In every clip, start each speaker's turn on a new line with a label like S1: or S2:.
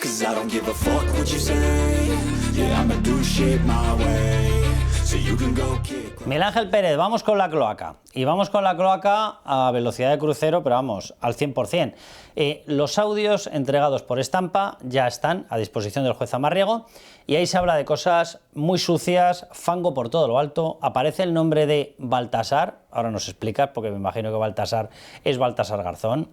S1: 'cause I don't give a fuck what you say. Yeah, I'ma do shit my way, so you can go kick.
S2: Miguel Ángel Pérez, vamos con la cloaca. Y vamos con la cloaca a velocidad de crucero, pero vamos, al 100%. Los audios entregados por Estampa ya están a disposición del juez Amarriego y ahí se habla de cosas muy sucias, fango por todo lo alto. Aparece el nombre de Baltasar, ahora nos explicas, porque me imagino que Baltasar es Baltasar Garzón.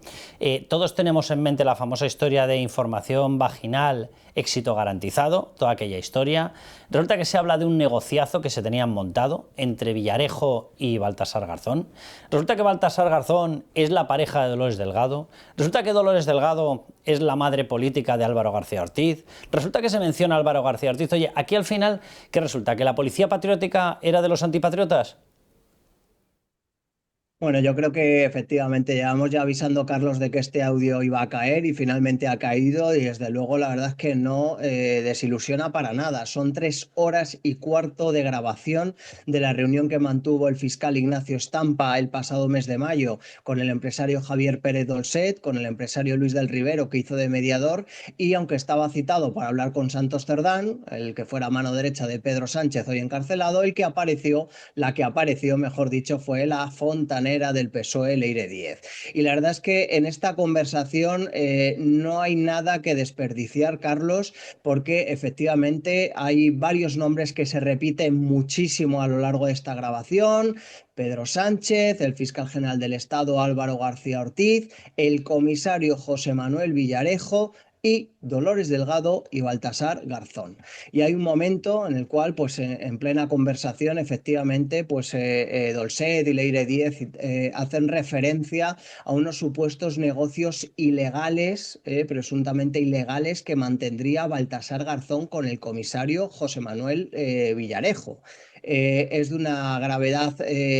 S2: Todos tenemos en mente la famosa historia de información vaginal, éxito garantizado, toda aquella historia. Resulta que se habla de un negociazo que se tenían montado entre Villarejo y Baltasar Garzón. Resulta que Baltasar Garzón es la pareja de Dolores Delgado. Resulta que Dolores Delgado es la madre política de Álvaro García Ortiz. Resulta que se menciona a Álvaro García Ortiz. Oye, aquí al final, ¿qué resulta? ¿Que la policía patriótica era de los antipatriotas?
S3: Bueno, yo creo que efectivamente llevamos ya avisando, Carlos, de que este audio iba a caer y finalmente ha caído y desde luego la verdad es que no desilusiona para nada. Son 3 horas y cuarto de grabación de la reunión que mantuvo el fiscal Ignacio Estampa el pasado mes de mayo con el empresario Javier Pérez Dolcet, con el empresario Luis del Rivero, que hizo de mediador, y aunque estaba citado para hablar con Santos Cerdán, el que fuera mano derecha de Pedro Sánchez, hoy encarcelado, la que apareció, mejor dicho, fue la fontanera del PSOE, Leire Díez. Y la verdad es que en esta conversación no hay nada que desperdiciar, Carlos, porque efectivamente hay varios nombres que se repiten muchísimo a lo largo de esta grabación. Pedro Sánchez, el fiscal general del Estado Álvaro García Ortiz, el comisario José Manuel Villarejo y Dolores Delgado y Baltasar Garzón. Y hay un momento en el cual, pues en plena conversación, efectivamente, pues Dolcet y Leire Díez hacen referencia a unos supuestos negocios ilegales, presuntamente ilegales, que mantendría Baltasar Garzón con el comisario José Manuel Villarejo. Es de una gravedad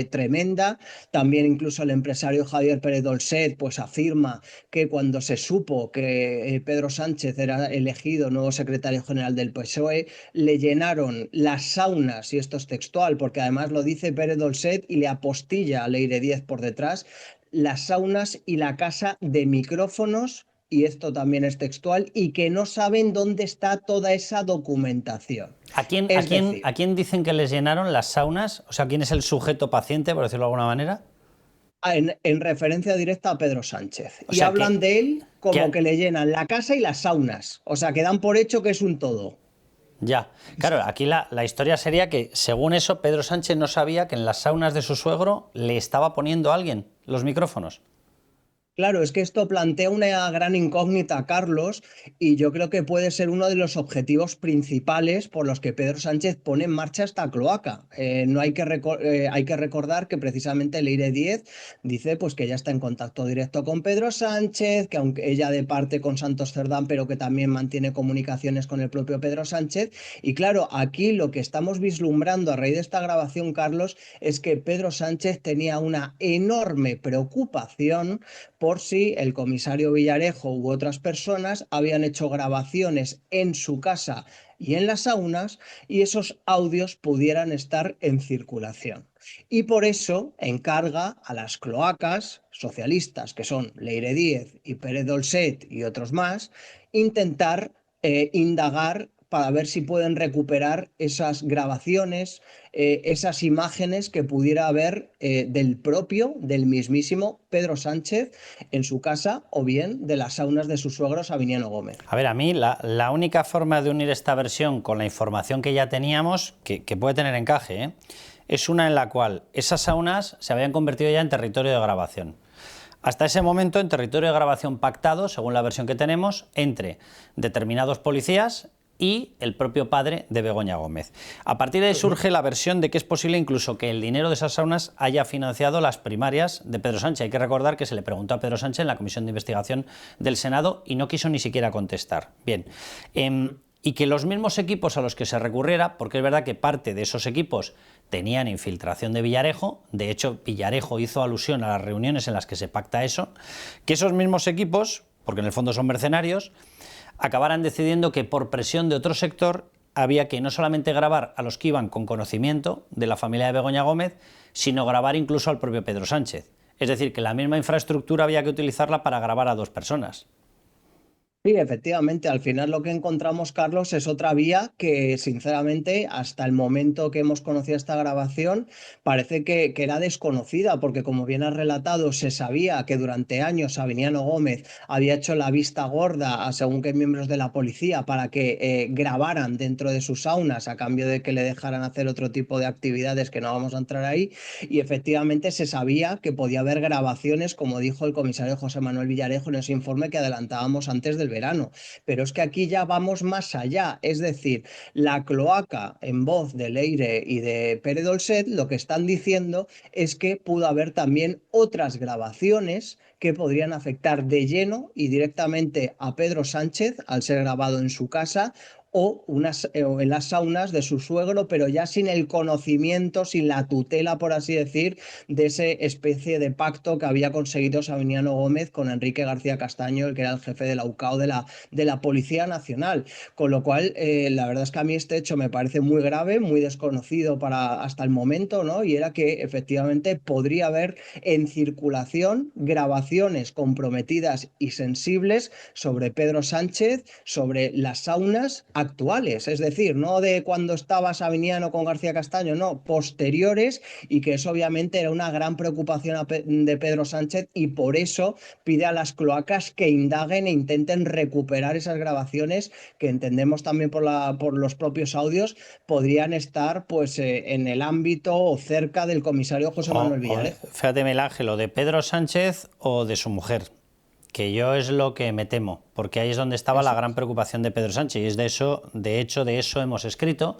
S3: tremenda. También incluso el empresario Javier Pérez Dolcet pues afirma que cuando se supo que Pedro Sánchez era elegido nuevo secretario general del PSOE, le llenaron las saunas, y esto es textual, porque además lo dice Pérez Dolcet y le apostilla a Leire Díez por detrás, las saunas y la casa de micrófonos, y esto también es textual, y que no saben dónde está toda esa documentación.
S2: ¿A quién dicen que les llenaron las saunas? O sea, ¿quién es el sujeto paciente, por decirlo de alguna manera?
S3: En referencia directa a Pedro Sánchez. Y hablan de él como que le llenan la casa y las saunas. O sea, que dan por hecho que es un todo.
S2: Ya, claro, aquí la historia sería que, según eso, Pedro Sánchez no sabía que en las saunas de su suegro le estaba poniendo a alguien los micrófonos.
S3: Claro, es que esto plantea una gran incógnita, Carlos, y yo creo que puede ser uno de los objetivos principales por los que Pedro Sánchez pone en marcha esta cloaca. No hay que recordar que precisamente Leire Díez dice pues, que ya está en contacto directo con Pedro Sánchez, que aunque ella de parte con Santos Cerdán, pero que también mantiene comunicaciones con el propio Pedro Sánchez. Y claro, aquí lo que estamos vislumbrando a raíz de esta grabación, Carlos, es que Pedro Sánchez tenía una enorme preocupación por si el comisario Villarejo u otras personas habían hecho grabaciones en su casa y en las saunas y esos audios pudieran estar en circulación. Y por eso encarga a las cloacas socialistas, que son Leire Díez y Pérez Dolcet y otros más, intentar indagar para ver si pueden recuperar esas grabaciones, esas imágenes que pudiera haber del mismísimo Pedro Sánchez en su casa o bien de las saunas de su suegro Sabiniano Gómez.
S2: A ver, a mí la única forma de unir esta versión con la información que ya teníamos, que puede tener encaje, es una en la cual esas saunas se habían convertido ya en territorio de grabación. Hasta ese momento en territorio de grabación pactado, según la versión que tenemos, entre determinados policías y el propio padre de Begoña Gómez. A partir de ahí surge la versión de que es posible incluso que el dinero de esas saunas haya financiado las primarias de Pedro Sánchez. Hay que recordar que se le preguntó a Pedro Sánchez en la Comisión de Investigación del Senado y no quiso ni siquiera contestar. Bien, y que los mismos equipos a los que se recurriera, porque es verdad que parte de esos equipos tenían infiltración de Villarejo, de hecho Villarejo hizo alusión a las reuniones en las que se pacta eso, que esos mismos equipos, porque en el fondo son mercenarios, acabaran decidiendo que por presión de otro sector había que no solamente grabar a los que iban con conocimiento de la familia de Begoña Gómez, sino grabar incluso al propio Pedro Sánchez. Es decir, que la misma infraestructura había que utilizarla para grabar a 2 personas.
S3: Sí, efectivamente, al final lo que encontramos, Carlos, es otra vía que, sinceramente, hasta el momento que hemos conocido esta grabación, parece que era desconocida, porque como bien has relatado, se sabía que durante años Sabiniano Gómez había hecho la vista gorda a según qué miembros de la policía para que grabaran dentro de sus saunas a cambio de que le dejaran hacer otro tipo de actividades que no vamos a entrar ahí, y efectivamente se sabía que podía haber grabaciones, como dijo el comisario José Manuel Villarejo en ese informe que adelantábamos antes del verano. Pero es que aquí ya vamos más allá, es decir, la cloaca en voz de Leire y de Pere Dolcet lo que están diciendo es que pudo haber también otras grabaciones que podrían afectar de lleno y directamente a Pedro Sánchez al ser grabado en su casa o en las saunas de su suegro, pero ya sin el conocimiento, sin la tutela, por así decir, de esa especie de pacto que había conseguido Sabiniano Gómez con Enrique García Castaño, el que era el jefe de la UCAO de la Policía Nacional. Con lo cual, la verdad es que a mí este hecho me parece muy grave, muy desconocido para hasta el momento, ¿no? Y era que efectivamente podría haber en circulación grabaciones comprometidas y sensibles sobre Pedro Sánchez, sobre las saunas actuales, es decir, no de cuando estaba Sabiniano con García Castaño, no, posteriores, y que eso obviamente era una gran preocupación de Pedro Sánchez y por eso pide a las cloacas que indaguen e intenten recuperar esas grabaciones que entendemos también por los propios audios podrían estar pues en el ámbito o cerca del comisario José Manuel Villarejo.
S2: Fíjate, Miguel Ángel, o de Pedro Sánchez o de su mujer, que yo es lo que me temo, porque ahí es donde estaba la gran preocupación de Pedro Sánchez, y es de hecho de eso hemos escrito,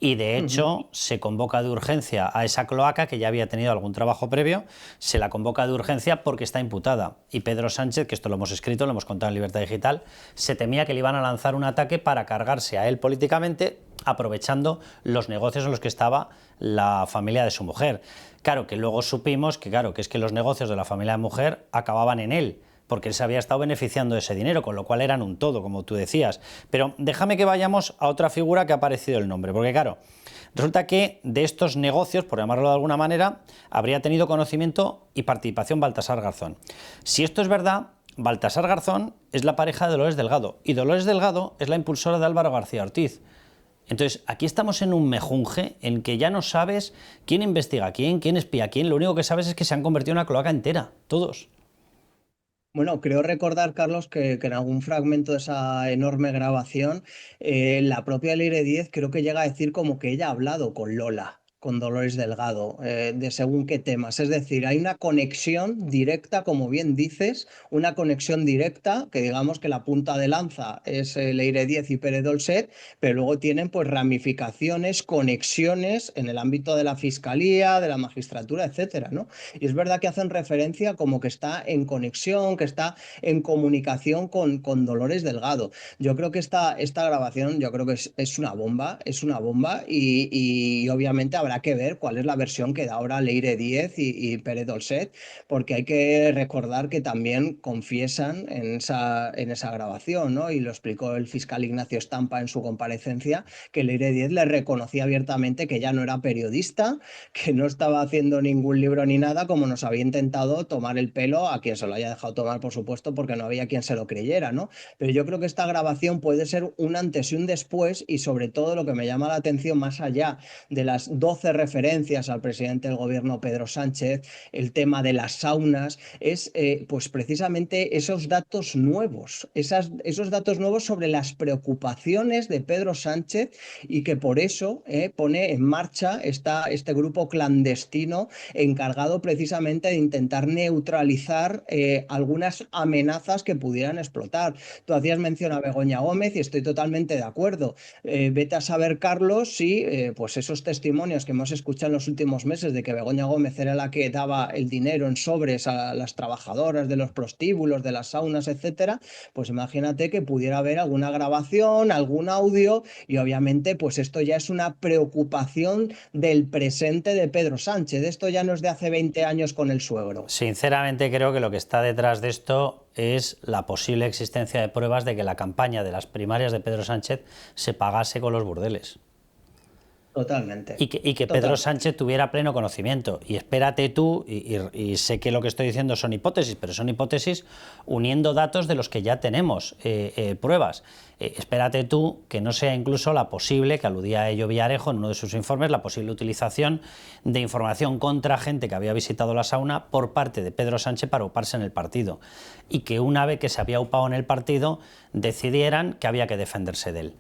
S2: y de hecho se convoca de urgencia a esa cloaca que ya había tenido algún trabajo previo, se la convoca de urgencia porque está imputada, y Pedro Sánchez, que esto lo hemos escrito, lo hemos contado en Libertad Digital, se temía que le iban a lanzar un ataque para cargarse a él políticamente, aprovechando los negocios en los que estaba la familia de su mujer. Claro, que luego supimos que es que los negocios de la familia de mujer acababan en él, porque él se había estado beneficiando de ese dinero, con lo cual eran un todo, como tú decías. Pero déjame que vayamos a otra figura que ha aparecido el nombre, porque claro, resulta que de estos negocios, por llamarlo de alguna manera, habría tenido conocimiento y participación Baltasar Garzón. Si esto es verdad, Baltasar Garzón es la pareja de Dolores Delgado, y Dolores Delgado es la impulsora de Álvaro García Ortiz. Entonces, aquí estamos en un mejunje en que ya no sabes quién investiga a quién espía a quién, lo único que sabes es que se han convertido en una cloaca entera, todos.
S3: Bueno, creo recordar, Carlos, que en algún fragmento de esa enorme grabación, la propia Leire Díez creo que llega a decir como que ella ha hablado con Lola, con Dolores Delgado, de según qué temas. Es decir, hay una conexión directa, como bien dices, una conexión directa, que digamos que la punta de lanza es Leire Díez y Pere Dolcet, pero luego tienen pues ramificaciones, conexiones en el ámbito de la fiscalía, de la magistratura, etcétera, ¿no? Y es verdad que hacen referencia como que está en conexión, que está en comunicación con Dolores Delgado. Yo creo que esta grabación, yo creo que es una bomba y obviamente habrá que ver cuál es la versión que da ahora Leire Díez y Pere Dolcet, porque hay que recordar que también confiesan en esa grabación, ¿no? Y lo explicó el fiscal Ignacio Estampa en su comparecencia, que Leire Díez le reconocía abiertamente que ya no era periodista, que no estaba haciendo ningún libro ni nada, como nos había intentado tomar el pelo a quien se lo haya dejado tomar, por supuesto, porque no había quien se lo creyera, ¿no? Pero yo creo que esta grabación puede ser un antes y un después, y sobre todo lo que me llama la atención, más allá de las 12 referencias al presidente del gobierno Pedro Sánchez, el tema de las saunas, es pues precisamente esos datos nuevos, esos datos nuevos sobre las preocupaciones de Pedro Sánchez, y que por eso pone en marcha este grupo clandestino encargado precisamente de intentar neutralizar algunas amenazas que pudieran explotar. Tú hacías mención a Begoña Gómez y estoy totalmente de acuerdo. Vete a saber, Carlos, si pues esos testimonios que hemos escuchado en los últimos meses de que Begoña Gómez era la que daba el dinero en sobres a las trabajadoras de los prostíbulos, de las saunas, etcétera, pues imagínate que pudiera haber alguna grabación, algún audio, y obviamente pues esto ya es una preocupación del presente de Pedro Sánchez. Esto ya no es de hace 20 años con el suegro.
S2: Sinceramente creo que lo que está detrás de esto es la posible existencia de pruebas de que la campaña de las primarias de Pedro Sánchez se pagase con los burdeles.
S3: Totalmente.
S2: Y que Pedro Sánchez tuviera pleno conocimiento. Y espérate tú, y sé que lo que estoy diciendo son hipótesis, pero son hipótesis uniendo datos de los que ya tenemos pruebas. Espérate tú que no sea incluso la posible, que aludía a ello Villarejo en uno de sus informes, la posible utilización de información contra gente que había visitado la sauna por parte de Pedro Sánchez para uparse en el partido. Y que una vez que se había upado en el partido, decidieran que había que defenderse de él.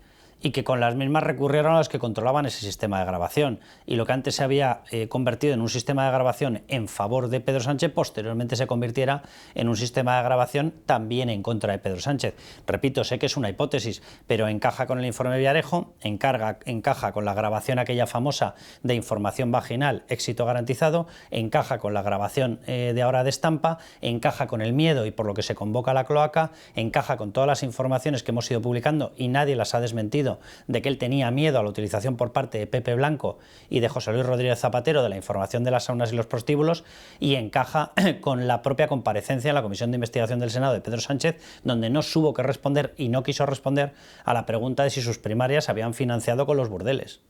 S2: Y que con las mismas recurrieron a los que controlaban ese sistema de grabación. Y lo que antes se había convertido en un sistema de grabación en favor de Pedro Sánchez, posteriormente se convirtiera en un sistema de grabación también en contra de Pedro Sánchez. Repito, sé que es una hipótesis, pero encaja con el informe Villarejo, encaja con la grabación aquella famosa de información vaginal, éxito garantizado, encaja con la grabación de ahora de Estampa, encaja con el miedo y por lo que se convoca a la cloaca, encaja con todas las informaciones que hemos ido publicando y nadie las ha desmentido, de que él tenía miedo a la utilización por parte de Pepe Blanco y de José Luis Rodríguez Zapatero de la información de las saunas y los prostíbulos, y encaja con la propia comparecencia en la Comisión de Investigación del Senado de Pedro Sánchez, donde no hubo que responder y no quiso responder a la pregunta de si sus primarias se habían financiado con los burdeles.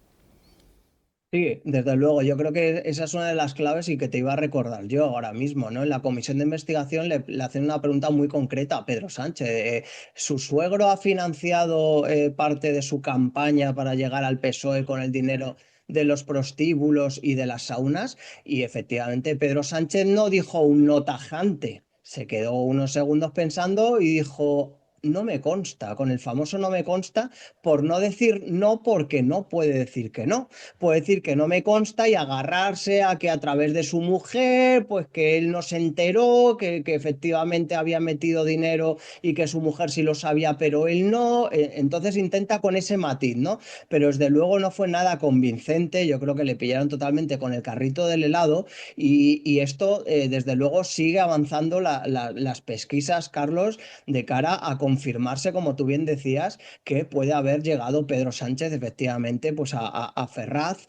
S3: Sí, desde luego, yo creo que esa es una de las claves y que te iba a recordar yo ahora mismo, ¿no? En la comisión de investigación le hacen una pregunta muy concreta a Pedro Sánchez. ¿Su suegro ha financiado parte de su campaña para llegar al PSOE con el dinero de los prostíbulos y de las saunas? Y efectivamente Pedro Sánchez no dijo un no tajante, se quedó unos segundos pensando y dijo... No me consta, con el famoso no me consta, por no decir no porque no puede decir que no. Puede decir que no me consta y agarrarse a que a través de su mujer, pues que él no se enteró, que efectivamente había metido dinero y que su mujer sí lo sabía, pero él no. Entonces intenta con ese matiz, ¿no? Pero desde luego no fue nada convincente. Yo creo que le pillaron totalmente con el carrito del helado y esto, desde luego, sigue avanzando las pesquisas, Carlos, de cara a confirmarse, como tú bien decías, que puede haber llegado Pedro Sánchez efectivamente pues a Ferraz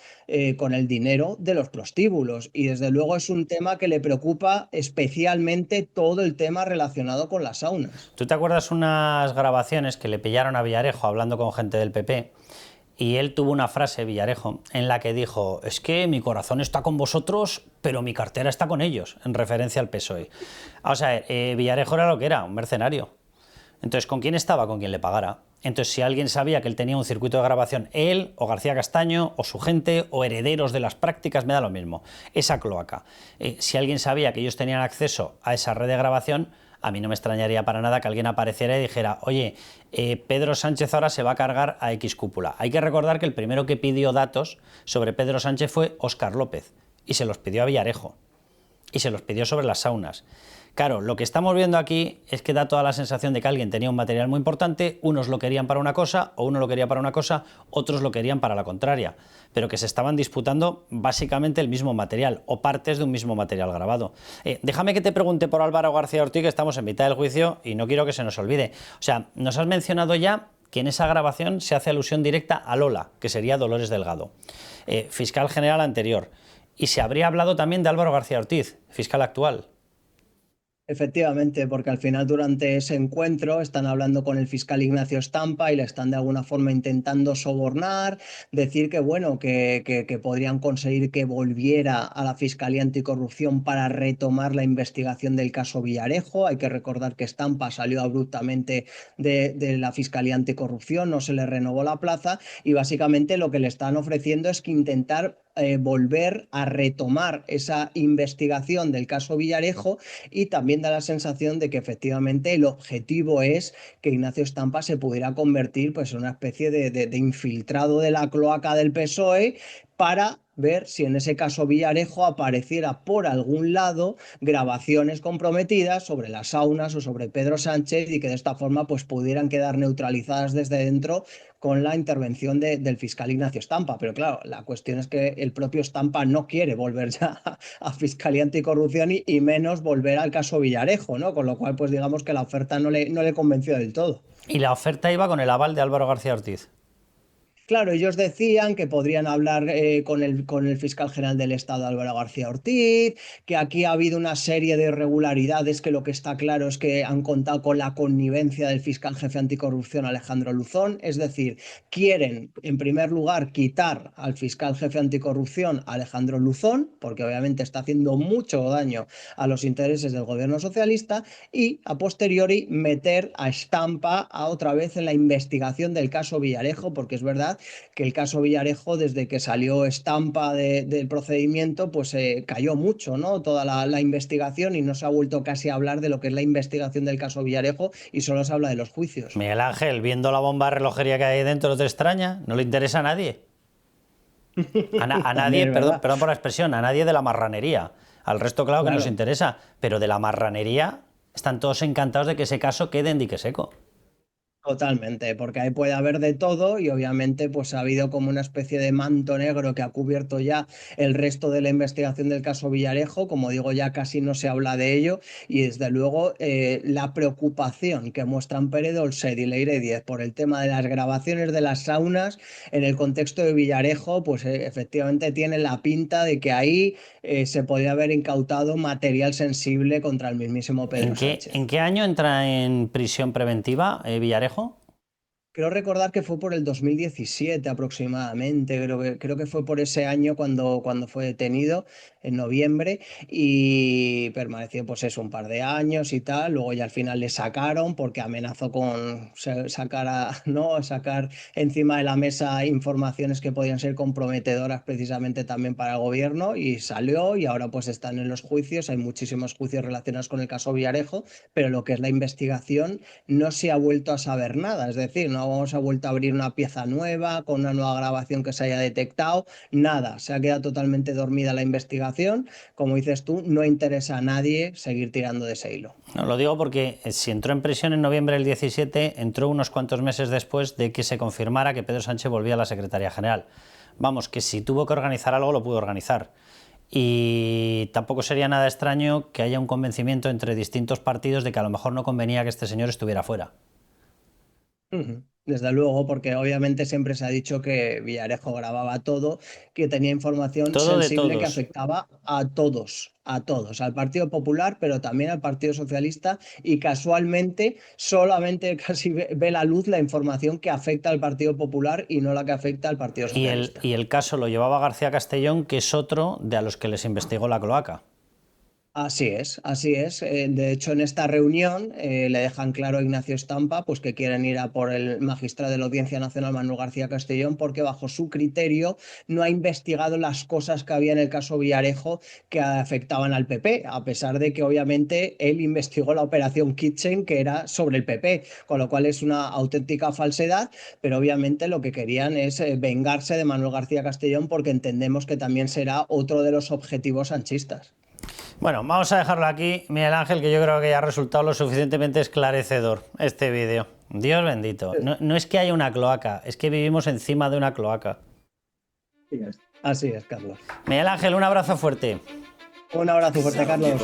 S3: con el dinero de los prostíbulos. Y desde luego es un tema que le preocupa especialmente todo el tema relacionado con las saunas.
S2: ¿Tú te acuerdas unas grabaciones que le pillaron a Villarejo hablando con gente del PP? Y él tuvo una frase, Villarejo, en la que dijo: es que mi corazón está con vosotros, pero mi cartera está con ellos, en referencia al PSOE. O sea, Villarejo era lo que era, un mercenario. Entonces, ¿con quién estaba? Con quien le pagara. Entonces, si alguien sabía que él tenía un circuito de grabación, él, o García Castaño, o su gente, o herederos de las prácticas, me da lo mismo, esa cloaca. Si alguien sabía que ellos tenían acceso a esa red de grabación, a mí no me extrañaría para nada que alguien apareciera y dijera: oye, Pedro Sánchez ahora se va a cargar a X cúpula. Hay que recordar que el primero que pidió datos sobre Pedro Sánchez fue Óscar López, y se los pidió a Villarejo, y se los pidió sobre las saunas. Claro, lo que estamos viendo aquí es que da toda la sensación de que alguien tenía un material muy importante, unos lo querían para una cosa, o uno lo quería para una cosa, otros lo querían para la contraria, pero que se estaban disputando básicamente el mismo material, o partes de un mismo material grabado. Déjame que te pregunte por Álvaro García Ortiz, que estamos en mitad del juicio y no quiero que se nos olvide. O sea, nos has mencionado ya que en esa grabación se hace alusión directa a Lola, que sería Dolores Delgado, fiscal general anterior, y se habría hablado también de Álvaro García Ortiz, fiscal actual.
S3: Efectivamente, porque al final durante ese encuentro están hablando con el fiscal Ignacio Estampa y le están de alguna forma intentando sobornar, decir que bueno, que podrían conseguir que volviera a la Fiscalía Anticorrupción para retomar la investigación del caso Villarejo. Hay que recordar que Estampa salió abruptamente de la Fiscalía Anticorrupción, no se le renovó la plaza y básicamente lo que le están ofreciendo es que intentar volver a retomar esa investigación del caso Villarejo, y también da la sensación de que efectivamente el objetivo es que Ignacio Estampa se pudiera convertir pues, en una especie de infiltrado de la cloaca del PSOE para ver si en ese caso Villarejo apareciera por algún lado grabaciones comprometidas sobre las saunas o sobre Pedro Sánchez y que de esta forma pues pudieran quedar neutralizadas desde dentro con la intervención del fiscal Ignacio Estampa. Pero claro, la cuestión es que el propio Estampa no quiere volver ya a Fiscalía Anticorrupción y menos volver al caso Villarejo, ¿no? Con lo cual, pues digamos que la oferta no le convenció del todo.
S2: Y la oferta iba con el aval de Álvaro García Ortiz.
S3: Claro, ellos decían que podrían hablar con el fiscal general del Estado, Álvaro García Ortiz, que aquí ha habido una serie de irregularidades que lo que está claro es que han contado con la connivencia del fiscal jefe anticorrupción Alejandro Luzón, es decir, quieren en primer lugar quitar al fiscal jefe anticorrupción Alejandro Luzón, porque obviamente está haciendo mucho daño a los intereses del gobierno socialista, y a posteriori meter a Estampa a otra vez en la investigación del caso Villarejo, porque es verdad que el caso Villarejo, desde que salió Estampa del procedimiento, pues cayó mucho, ¿no? Toda la investigación, y no se ha vuelto casi a hablar de lo que es la investigación del caso Villarejo y solo se habla de los juicios.
S2: Miguel Ángel, viendo la bomba de relojería que hay dentro, ¿no te extraña? ¿No le interesa a nadie? A nadie, perdón por la expresión, a nadie de la marranería. Al resto, claro que nos interesa, pero de la marranería están todos encantados de que ese caso quede en dique seco.
S3: Totalmente, porque ahí puede haber de todo y obviamente pues ha habido como una especie de manto negro que ha cubierto ya el resto de la investigación del caso Villarejo. Como digo, ya casi no se habla de ello, y desde luego la preocupación que muestran Pere Dolcet y Leire Díez por el tema de las grabaciones de las saunas en el contexto de Villarejo, pues efectivamente tiene la pinta de que ahí se podría haber incautado material sensible contra el mismísimo Pedro Sánchez.
S2: ¿En qué año entra en prisión preventiva Villarejo?
S3: Creo recordar que fue por el 2017 aproximadamente, creo que fue por ese año cuando fue detenido, en noviembre, y permaneció pues eso un par de años y tal. Luego ya al final le sacaron porque amenazó con sacar encima de la mesa informaciones que podían ser comprometedoras precisamente también para el gobierno, y salió, y ahora pues están en los juicios. Hay muchísimos juicios relacionados con el caso Villarejo, pero lo que es la investigación no se ha vuelto a saber nada, es decir, no se ha vuelto a abrir una pieza nueva con una nueva grabación que se haya detectado, nada, se ha quedado totalmente dormida la investigación. Como dices tú, no interesa a nadie seguir tirando de ese hilo.
S2: No, lo digo porque si entró en prisión en noviembre del 17, entró unos cuantos meses después de que se confirmara que Pedro Sánchez volvía a la Secretaría General. Vamos, que si tuvo que organizar algo, lo pudo organizar. Y tampoco sería nada extraño que haya un convencimiento entre distintos partidos de que a lo mejor no convenía que este señor estuviera fuera.
S3: Desde luego, porque obviamente siempre se ha dicho que Villarejo grababa todo, que tenía información
S2: todo
S3: sensible que afectaba a todos, al Partido Popular, pero también al Partido Socialista, y casualmente solamente casi ve la luz la información que afecta al Partido Popular y no la que afecta al Partido Socialista.
S2: Y el caso lo llevaba García Castellón, que es otro de a los que les investigó la cloaca.
S3: Así es, así es. De hecho, en esta reunión le dejan claro a Ignacio Estampa pues, que quieren ir a por el magistrado de la Audiencia Nacional, Manuel García Castellón, porque bajo su criterio no ha investigado las cosas que había en el caso Villarejo que afectaban al PP, a pesar de que obviamente él investigó la operación Kitchen, que era sobre el PP, con lo cual es una auténtica falsedad, pero obviamente lo que querían es vengarse de Manuel García Castellón, porque entendemos que también será otro de los objetivos sanchistas.
S2: Bueno, vamos a dejarlo aquí, Miguel Ángel, que yo creo que ya ha resultado lo suficientemente esclarecedor este vídeo. Dios bendito. No es que haya una cloaca, es que vivimos encima de una cloaca.
S3: Así es, Carlos.
S2: Miguel Ángel, un abrazo fuerte.
S3: Un abrazo fuerte, Carlos.